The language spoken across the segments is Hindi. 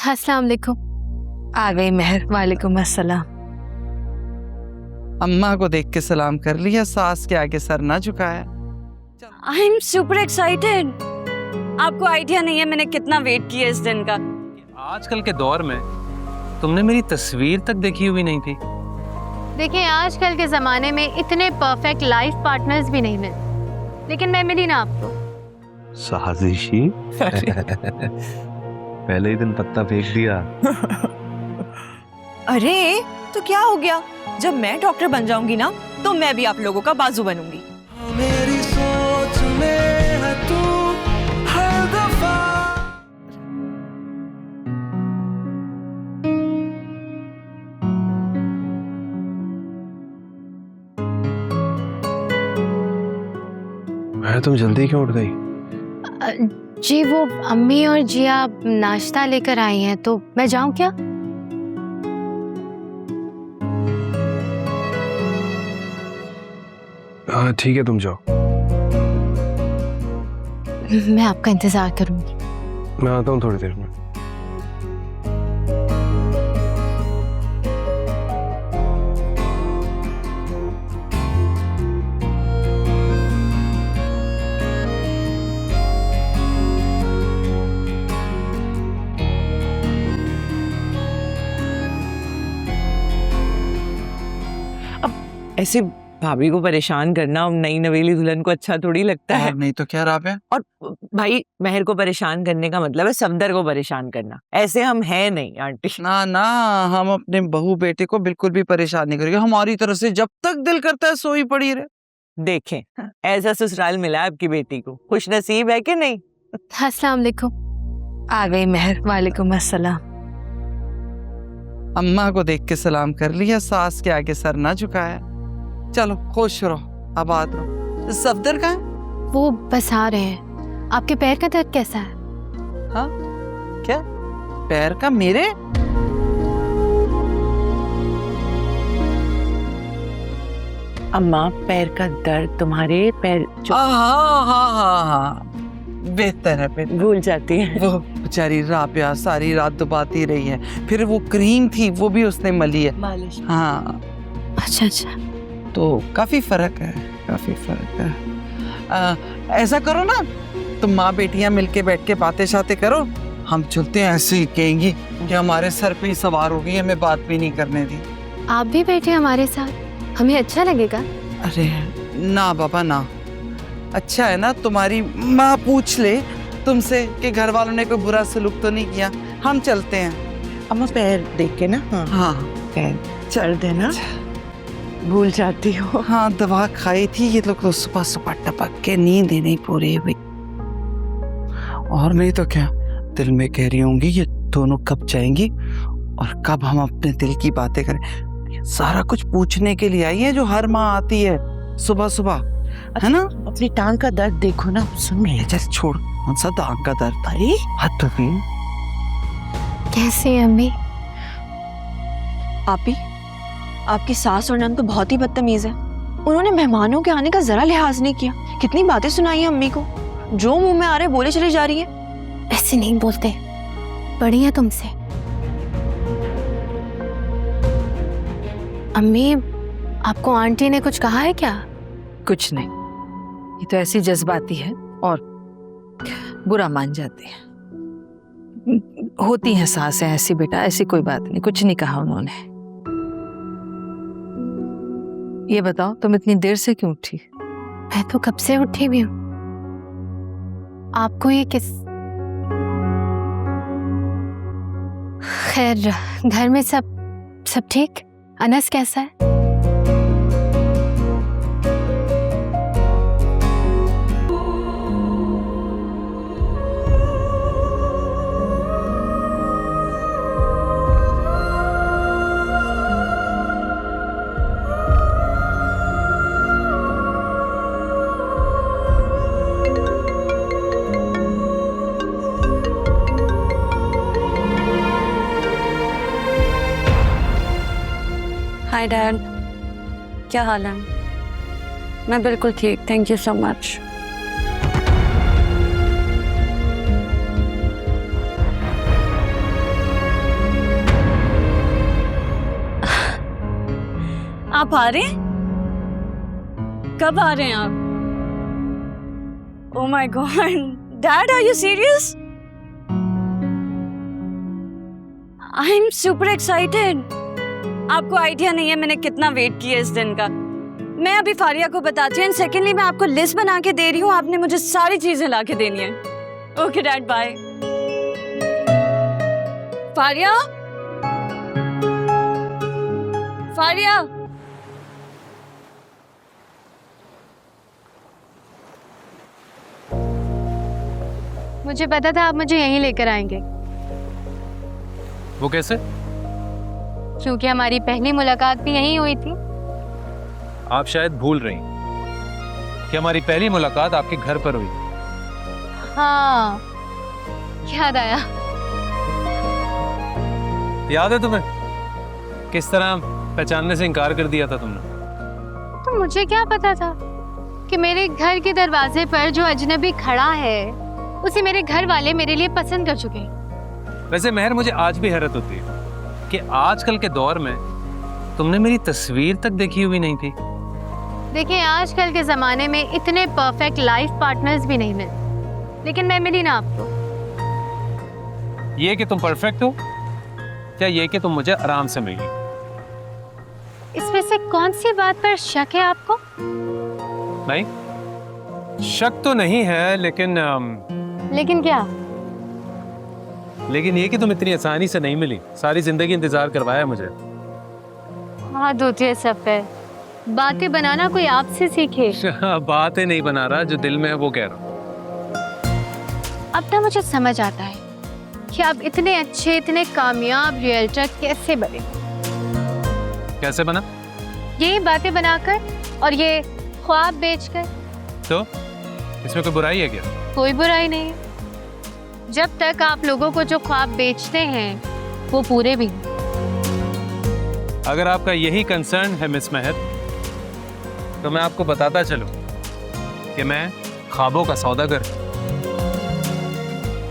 अस्सलाम वालेकुम। आ गई मेहर। वालेकुम अस्सलाम। अम्मा को देख के सलाम कर लिया, सास के आगे सर ना झुकाया। I am super excited. आपको आइडिया नहीं है मैंने कितना वेट किया इस दिन का। आजकल के दौर में तुमने मेरी तस्वीर तक देखी हुई नहीं थी। देखिए, आजकल के ज़माने में इतने परफेक्ट लाइफ पार्टनर्स भी नहीं मिलते, लेकिन मैं मिली ना आपको। साजिशी पहले ही दिन पत्ता फेंक दिया। अरे तो क्या हो गया, जब मैं डॉक्टर बन जाऊंगी ना तो मैं भी आप लोगों का बाजू बनूंगी। मेरी सोच में है तू हर दफा। मैं तुम जल्दी क्यों उठ गई? जी वो अम्मी और जिया नाश्ता लेकर आई हैं, तो मैं जाऊं क्या? हाँ ठीक है, तुम जाओ। मैं आपका इंतजार करूंगी। मैं आता हूँ थोड़ी देर में। ऐसे भाभी को परेशान करना नई नवेली दुल्हन को अच्छा थोड़ी लगता है। और नहीं तो क्या राबिया? और भाई मेहर को परेशान करने का मतलब है सफदर को परेशान करना। ऐसे हम हैं नहीं आंटी। ना ना, हम अपने बहू बेटे को बिल्कुल भी परेशान नहीं करेंगे। हमारी तरफ से जब तक दिल करता है सोई पड़ी रहे। देखें ऐसा ससुराल मिला है आपकी बेटी को, खुश नसीब है कि नहीं? अस्सलाम वालेकुम। आ गई मेहर। वालेकुम अस्सलाम। अम्मा को देख के सलाम कर लिया, सास के आगे सर ना झुकाया। चलो खुश रहो, आबाद रहो। सफदर कहाँ है? वो बस आ रहे हैं। आपके पैर का दर्द कैसा है? हाँ क्या? पैर का? मेरे? अम्मा पैर का दर्द तुम्हारे पैर हाँ बेहतर है, बेहतर। भूल जाती है। वो बेचारी राबिया सारी रात दुबाती रही है, फिर वो क्रीम थी वो भी उसने मली है। मालिश। हाँ अच्छा अच्छा। तो काफी फर्क है, काफी फर्क है। ऐसा करो ना, तुम माँ बेटियां मिलके बैठ के बातें शातें करो। हम चलते हैं, ऐसे ही कहेंगी कि हमारे सर पे ही सवार हो गई, हमें बात भी नहीं करने दी। आप भी बैठे हमारे साथ, हमें अच्छा लगेगा। अरे ना बाबा ना, अच्छा है ना, तुम्हारी माँ पूछ ले तुमसे कि घर वालों ने कोई बुरा सलूक तो नहीं किया। हम चलते हैं। अम्मा पैर देख के ना। हाँ पैर चल देना, भूल जाती हो। हाँ दवा खाई थी, ये लोग तो सुबह सुबह टपक के नींद ही नहीं पूरी हुई। और नहीं तो क्या, दिल में कह रही होंगी ये दोनों कब जाएंगी और कब हम अपने दिल की बातें करें। सारा कुछ पूछने के लिए आई है जो हर माँ आती है सुबह सुबह, है ना? अपनी टांग का दर्द देखो ना। सुन मेरे, चल छोड़, कौन सा टांग का दर्द? अरे हाथ तो भी। कैसी है अम्मी? आपी, आपकी सास और नंद तो बहुत ही बदतमीज है। उन्होंने मेहमानों के आने का जरा लिहाज नहीं किया। कितनी बातें सुनाई है अम्मी को, जो मुंह में आ रहे बोले चली जा रही है। ऐसे नहीं बोलते, बड़ी है तुमसे। अम्मी, आपको आंटी ने कुछ कहा है क्या? कुछ नहीं, ये तो ऐसी जज्बाती है और बुरा मान जाती है। होती हैं सासें ऐसी बेटा, ऐसी कोई बात नहीं, कुछ नहीं कहा उन्होंने। ये बताओ तुम इतनी देर से क्यों उठी? मैं तो कब से उठी भी हूँ। आपको ये किस... खैर, घर में सब ठीक? अनस कैसा है? हाय डैड, क्या हाल है? मैं बिल्कुल ठीक, थैंक यू सो मच। आप आ रहे हैं? कब आ रहे हैं आप? Oh my God, Dad, are you serious? I'm super excited. आपको आइडिया नहीं है मैंने कितना वेट किया इस दिन का। मैं अभी फारिया को बताती हूँ। सेकेंडली मैं आपको लिस्ट बना के दे रही हूँ, आपने मुझे सारी चीजें ला के देनी है। Okay dad, bye. Faria, Faria, मुझे पता था आप मुझे यहीं लेकर आएंगे, वो कैसे? क्योंकि हमारी पहली मुलाकात भी यहीं हुई थी। आप शायद भूल रही कि हमारी पहली मुलाकात आपके घर पर हुई। हाँ, याद आया। याद है तुम्हें किस तरह पहचानने से इनकार कर दिया था तुमने? तो मुझे क्या पता था कि मेरे घर के दरवाजे पर जो अजनबी खड़ा है उसे मेरे घर वाले मेरे लिए पसंद कर चुके हैं। वैसे महर, मुझे आज भी हैरत होती है कि आजकल के दौर में तुमने मेरी तस्वीर तक देखी हुई नहीं थी। देखिए, आजकल के ज़माने में इतने परफेक्ट लाइफ पार्टनर्स भी नहीं मिलते, लेकिन मैं मिली ना आपको। ये कि तुम परफेक्ट हो या ये कि तुम मुझे आराम से मिली? इसमें से कौन सी बात पर शक है आपको? नहीं, शक तो नहीं है, लेकिन लेकिन क्या? लेकिन ये कि तुम इतनी आसानी से नहीं मिली। सारी जिंदगी इंतजार करवाया मुझे। हाथ धोते सब पे बातें बनाना कोई आपसे सीखे। बातें नहीं बना रहा, जो दिल में है वो कह रहा हूँ। अब तो मुझे समझ आता है कि आप इतने अच्छे, इतने कामयाब रियल्टर कैसे बने। कैसे बना? यही बातें बनाकर और ये ख्वाब बेचकर। तो इसमें कोई बुराई है क्या? कोई बुराई नहीं है, जब तक आप लोगों को जो ख्वाब बेचते हैं वो पूरे भी हैं। अगर आपका यही कंसर्न है मिस महर, तो मैं आपको बताता चलूं कि मैं ख्वाबों का सौदागर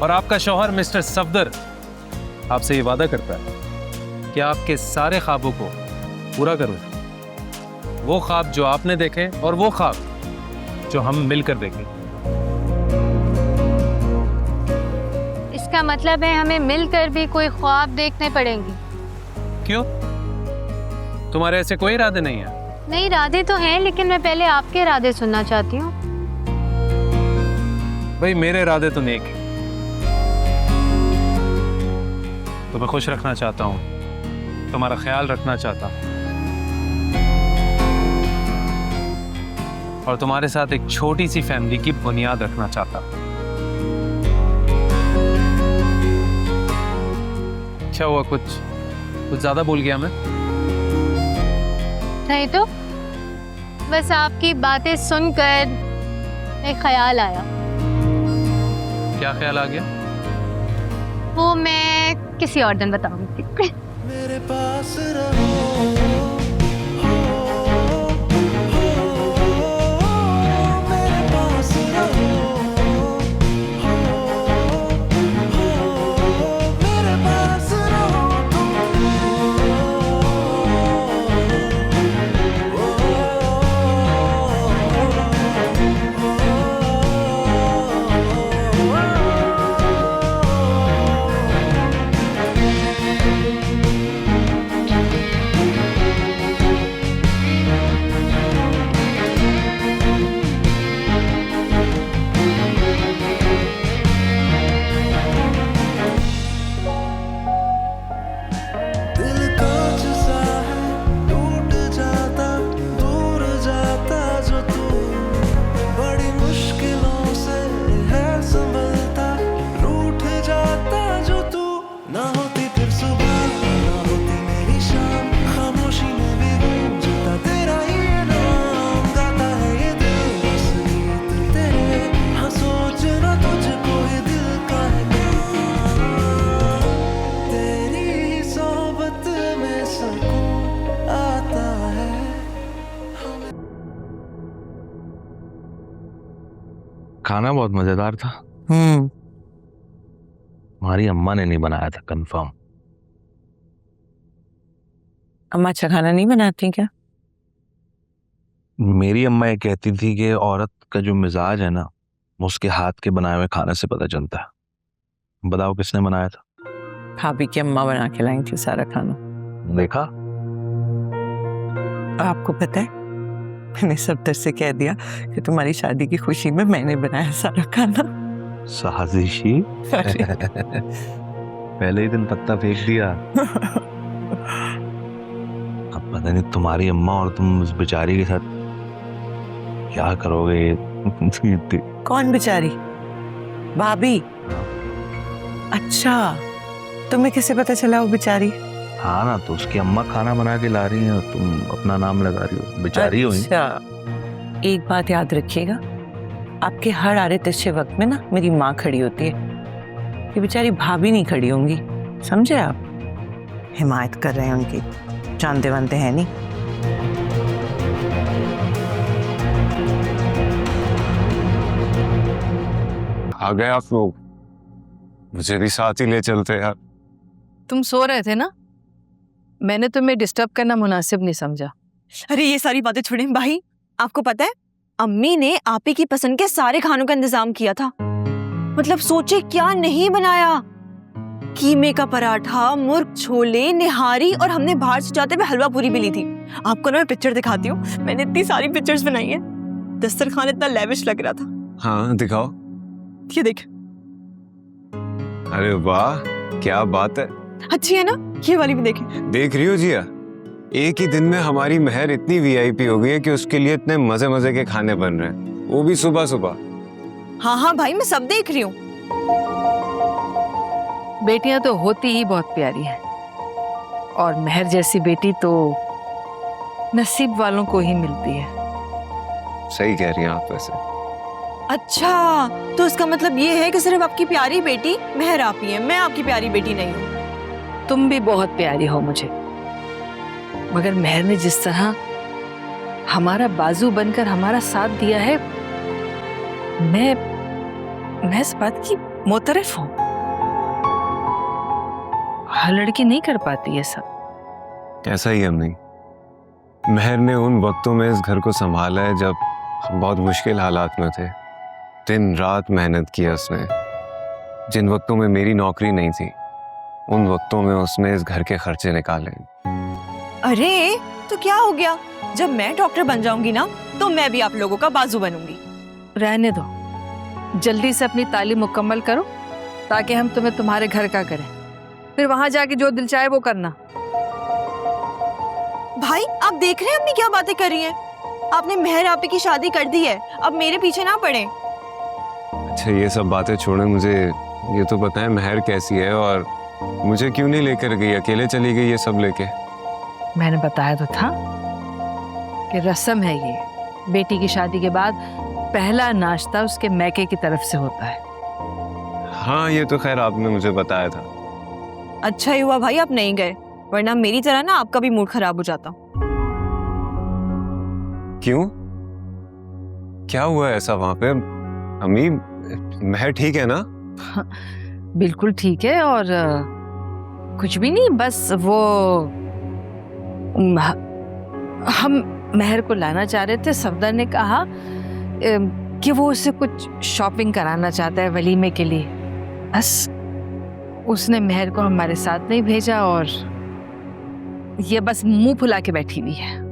और आपका शौहर मिस्टर सफदर आपसे ये वादा करता है कि आपके सारे ख्वाबों को पूरा करूं। वो ख्वाब जो आपने देखे और वो ख्वाब जो हम मिलकर देखें। इसका मतलब है हमें मिलकर भी कोई ख्वाब देखने पड़ेंगे। क्यों? तुम्हारे ऐसे कोई इरादे नहीं है? नहीं, इरादे तो हैं, लेकिन मैं पहले आपके इरादे सुनना चाहती हूँ। भाई, मेरे इरादे तो नेक हैं। तुम्हें खुश रखना चाहता हूँ, तुम्हारा ख्याल रखना चाहता हूँ और तुम्हारे साथ एक छोटी सी फैमिली की बुनियाद रखना चाहता हूँ। क्या हुआ, कुछ ज्यादा बोल गया मैं? नहीं तो बस आपकी बातें सुनकर एक ख्याल आया। क्या ख्याल आ गया? वो मैं किसी और दिन बताऊंगी। मेरे पास रहो। खाना बहुत मजेदार था। हमारी अम्मा ने नहीं बनाया था, कंफर्म। अम्मा अच्छा खाना नहीं बनाती क्या? मेरी अम्मा ये कहती थी कि औरत का जो मिजाज है ना, वो उसके हाथ के बनाए हुए खाने से पता चलता है। बताओ किसने बनाया था? भाभी की अम्मा बना के लाई थी सारा खाना। देखा? आपको पता है, मैंने सफदर से कह दिया कि तुम्हारी शादी की खुशी में मैंने बनाया सारा खाना। साजिशी। पहले ही दिन पत्ता फेंक दिया। अब पता नहीं तुम्हारी अम्मा और तुम उस बेचारी के साथ क्या करोगे। कौन बेचारी? भाभी? अच्छा, तुम्हें कैसे पता चला वो बेचारी? हाँ ना, तो उसकी अम्मा खाना बना के ला रही है और तुम अपना नाम लगा रही हो, बेचारी हो। अच्छा, एक बात याद रखिएगा, आपके हर आरे तिरछे वक्त में ना मेरी माँ खड़ी होती है, ये बेचारी भाभी नहीं खड़ी होंगी, समझे आप? हिमायत कर रहे हैं उनकी, जानते वानते हैं नहीं। आ गए आप लोग, मुझे भी साथ ही ले चलते यार। तुम सो रहे थे ना, मैंने तुम्हें डिस्टर्ब करना मुनासिब नहीं समझा। अरे ये सारी बातें छोड़ें भाई, आपको पता है अम्मी ने आप ही की पसंद के सारे खानों का इंतजाम किया था। मतलब सोचे क्या नहीं बनाया, कीमे का पराठा, मुर्ग छोले, निहारी, और हमने बाहर से जाते हुए हलवा पूरी भी ली थी। आपको ना मैं पिक्चर दिखाती हूँ, मैंने इतनी सारी पिक्चर्स बनाई है। दस्तरखान इतना लेविश लग रहा था। हाँ दिखाओ। ये देख। अरे वाह, क्या बात है। अच्छी है ना? ये वाली भी देखें। देख रही हो जिया, एक ही दिन में हमारी महर इतनी वीआईपी हो गई है कि उसके लिए इतने मजे मजे के खाने बन रहे हैं, वो भी सुबह सुबह। हाँ हाँ भाई, मैं सब देख रही हूँ। बेटियां तो होती ही बहुत प्यारी हैं, और महर जैसी बेटी तो नसीब वालों को ही मिलती है। सही कह रही हैं आप वैसे। अच्छा, तो इसका मतलब ये है कि सिर्फ आपकी प्यारी बेटी महर आप ही है, मैं आपकी प्यारी बेटी नहीं हूँ। तुम भी बहुत प्यारी हो मुझे, मगर महर ने जिस तरह हमारा बाजू बनकर हमारा साथ दिया है, मैं इस बात की मोतरफ हूँ। हर लड़की नहीं कर पाती ऐसा। ऐसा ही हम नहीं, महर ने उन वक्तों में इस घर को संभाला है जब हम बहुत मुश्किल हालात में थे। दिन रात मेहनत की उसने। जिन वक्तों में मेरी नौकरी नहीं थी, उन वक्तों में उसने इस घर के खर्चे निकाले। अरे तो क्या हो गया, जब मैं डॉक्टर बन जाऊंगी ना, तो मैं भी आप लोगों का बाजू बनूंगी। रहने दो, जल्दी से अपनी तालीम मुकम्मल करो ताकि हम तुम्हें तुम्हारे घर का करें, फिर वहां जाके जो दिल चाहे वो करना। भाई आप देख रहे हैं अम्मी क्या बातें कर रही हैं? आपने महर आपी की शादी कर दी है, अब मेरे पीछे ना पड़े। अच्छा ये सब बातें छोड़े, मुझे ये तो बताएं महर कैसी है और मुझे क्यों नहीं लेकर गई, अकेले चली गई ये सब लेके। मैंने बताया तो था कि रस्म है ये, बेटी की शादी के बाद पहला नाश्ता उसके मैके की तरफ से होता है। हाँ ये तो खैर आपने मुझे बताया था। अच्छा ही हुआ भाई आप नहीं गए, वरना मेरी तरह ना आपका भी मूड खराब हो जाता। क्यों, क्या हुआ ऐसा वहां पे? अम्मी महर ठीक है ना? बिल्कुल ठीक है, और कुछ भी नहीं, बस वो हम महर को लाना चाह रहे थे। सफदर ने कहा कि वो उसे कुछ शॉपिंग कराना चाहता है वलीमे के लिए, बस उसने महर को हमारे साथ नहीं भेजा और ये बस मुंह फुला के बैठी हुई है।